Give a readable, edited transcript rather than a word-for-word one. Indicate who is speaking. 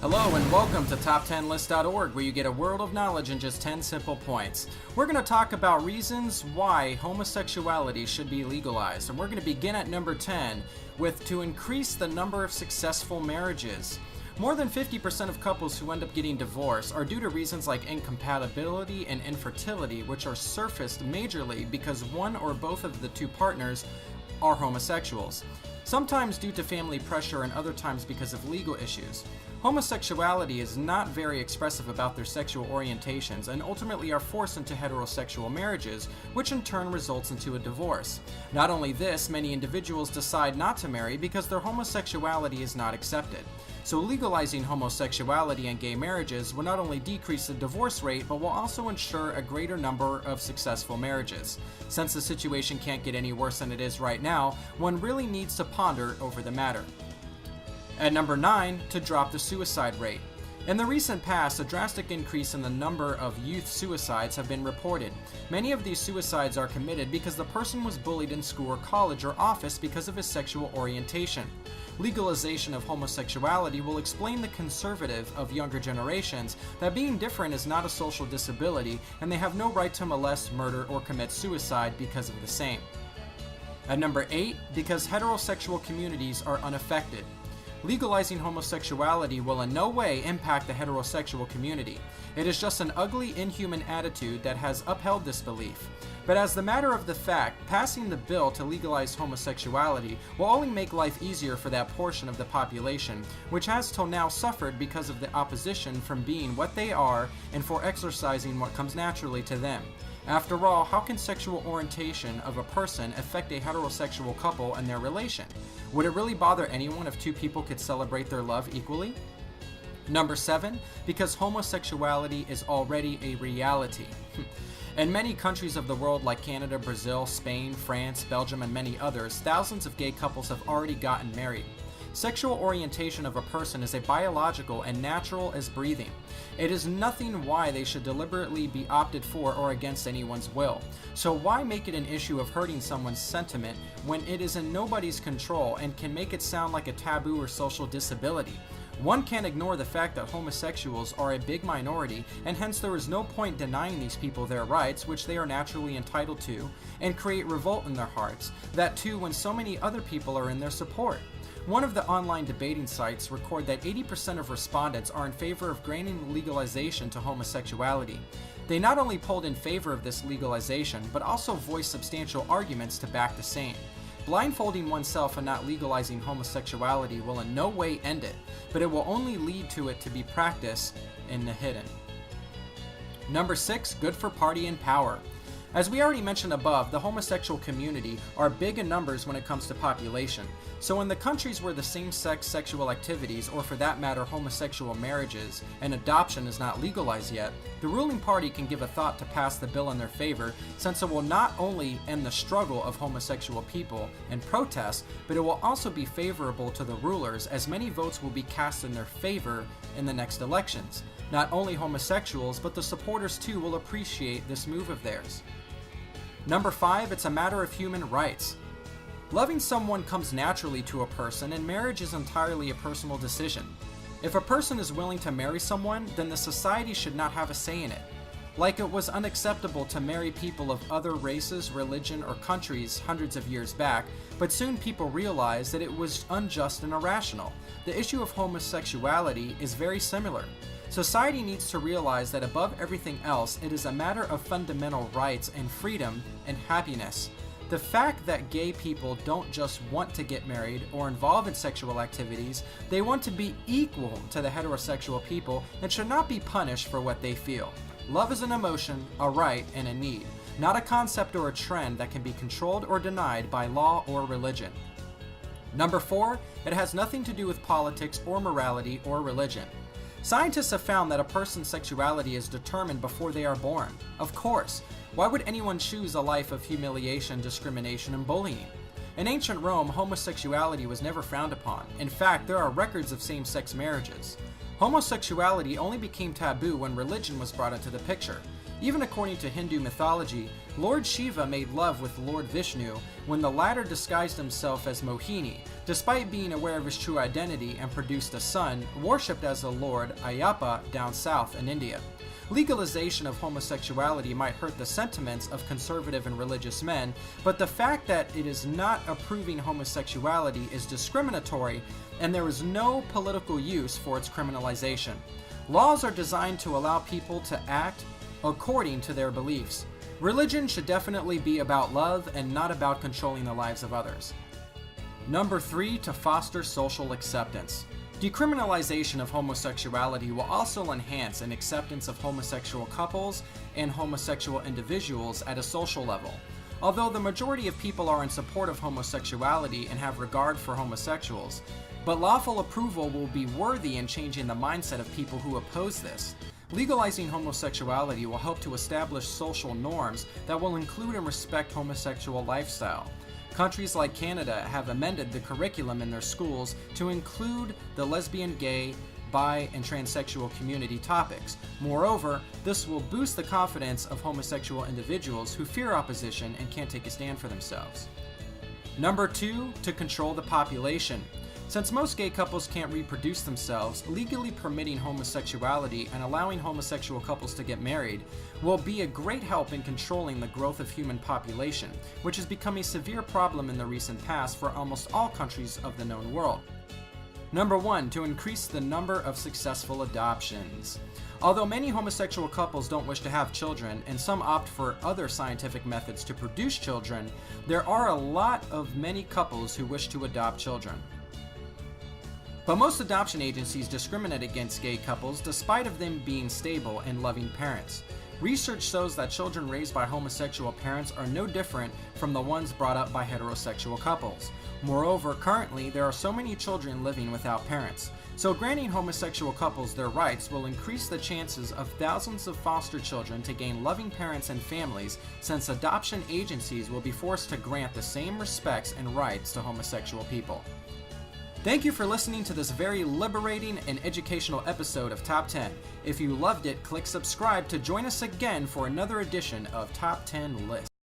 Speaker 1: Hello and welcome to Top10List.org, where you get a world of knowledge in just 10 simple points. We're going to talk about reasons why homosexuality should be legalized, and we're going to begin at number 10 with to increase the number of successful marriages. More than 50% of couples who end up getting divorced are due to reasons like incompatibility and infertility, which are surfaced majorly because one or both of the two partners are homosexuals. Sometimes due to family pressure and other times because of legal issues. Homosexuality is not very expressive about their sexual orientations and ultimately are forced into heterosexual marriages, which in turn results into a divorce. Not only this, many individuals decide not to marry because their homosexuality is not accepted. So legalizing homosexuality and gay marriages will not only decrease the divorce rate, but will also ensure a greater number of successful marriages. Since the situation can't get any worse than it is right now, one really needs to ponder over the matter. At number 9, to drop the suicide rate. In the recent past, a drastic increase in the number of youth suicides have been reported. Many of these suicides are committed because the person was bullied in school or college or office because of his sexual orientation. Legalization of homosexuality will explain the conservative of younger generations that being different is not a social disability and they have no right to molest, murder, or commit suicide because of the same. At number 8, because heterosexual communities are unaffected. Legalizing homosexuality will in no way impact the heterosexual community. It is just an ugly, inhuman attitude that has upheld this belief. But as the matter of the fact, passing the bill to legalize homosexuality will only make life easier for that portion of the population, which has till now suffered because of the opposition from being what they are and for exercising what comes naturally to them. After all, how can sexual orientation of a person affect a heterosexual couple and their relation? Would it really bother anyone if two people could celebrate their love equally? Number 7, because homosexuality is already a reality. In many countries of the world like Canada, Brazil, Spain, France, Belgium, and many others, thousands of gay couples have already gotten married. Sexual orientation of a person is a biological and natural as breathing. It is nothing why they should deliberately be opted for or against anyone's will. So why make it an issue of hurting someone's sentiment when it is in nobody's control and can make it sound like a taboo or social disability? One can't ignore the fact that homosexuals are a big minority, and hence there is no point denying these people their rights, which they are naturally entitled to, and create revolt in their hearts, that too when so many other people are in their support. One of the online debating sites record that 80% of respondents are in favor of granting legalization to homosexuality. They not only polled in favor of this legalization, but also voiced substantial arguments to back the same. Blindfolding oneself and not legalizing homosexuality will in no way end it, but it will only lead to it to be practiced in the hidden. Number 6, good for party and power. As we already mentioned above, the homosexual community are big in numbers when it comes to population. So in the countries where the same-sex sexual activities, or for that matter homosexual marriages, and adoption is not legalized yet, the ruling party can give a thought to pass the bill in their favor, since it will not only end the struggle of homosexual people and protest, but it will also be favorable to the rulers, as many votes will be cast in their favor in the next elections. Not only homosexuals, but the supporters too will appreciate this move of theirs. Number 5, it's a matter of human rights. Loving someone comes naturally to a person, and marriage is entirely a personal decision. If a person is willing to marry someone, then the society should not have a say in it. Like it was unacceptable to marry people of other races, religion, or countries hundreds of years back, but soon people realized that it was unjust and irrational. The issue of homosexuality is very similar. Society needs to realize that above everything else, it is a matter of fundamental rights and freedom and happiness. The fact that gay people don't just want to get married or involve in sexual activities, they want to be equal to the heterosexual people and should not be punished for what they feel. Love is an emotion, a right, and a need, not a concept or a trend that can be controlled or denied by law or religion. Number 4, it has nothing to do with politics or morality or religion. Scientists have found that a person's sexuality is determined before they are born. Of course, why would anyone choose a life of humiliation, discrimination, and bullying? In ancient Rome, homosexuality was never frowned upon. In fact, there are records of same-sex marriages. Homosexuality only became taboo when religion was brought into the picture. Even according to Hindu mythology, Lord Shiva made love with Lord Vishnu when the latter disguised himself as Mohini, despite being aware of his true identity, and produced a son, worshipped as a Lord Ayyappa down south in India. Legalization of homosexuality might hurt the sentiments of conservative and religious men, but the fact that it is not approving homosexuality is discriminatory, and there is no political use for its criminalization. Laws are designed to allow people to act according to their beliefs. Religion should definitely be about love and not about controlling the lives of others. Number 3, to foster social acceptance. Decriminalization of homosexuality will also enhance an acceptance of homosexual couples and homosexual individuals at a social level. Although the majority of people are in support of homosexuality and have regard for homosexuals, but lawful approval will be worthy in changing the mindset of people who oppose this. Legalizing homosexuality will help to establish social norms that will include and respect homosexual lifestyle. Countries like Canada have amended the curriculum in their schools to include the lesbian, gay, bi, and transsexual community topics. Moreover, this will boost the confidence of homosexual individuals who fear opposition and can't take a stand for themselves. Number 2, to control the population. Since most gay couples can't reproduce themselves, legally permitting homosexuality and allowing homosexual couples to get married will be a great help in controlling the growth of human population, which has become a severe problem in the recent past for almost all countries of the known world. Number 1, to increase the number of successful adoptions. Although many homosexual couples don't wish to have children, and some opt for other scientific methods to produce children, there are a lot of many couples who wish to adopt children. But most adoption agencies discriminate against gay couples despite of them being stable and loving parents. Research shows that children raised by homosexual parents are no different from the ones brought up by heterosexual couples. Moreover, currently there are so many children living without parents. So granting homosexual couples their rights will increase the chances of thousands of foster children to gain loving parents and families, since adoption agencies will be forced to grant the same respects and rights to homosexual people. Thank you for listening to this very liberating and educational episode of Top 10. If you loved it, click subscribe to join us again for another edition of Top 10 List.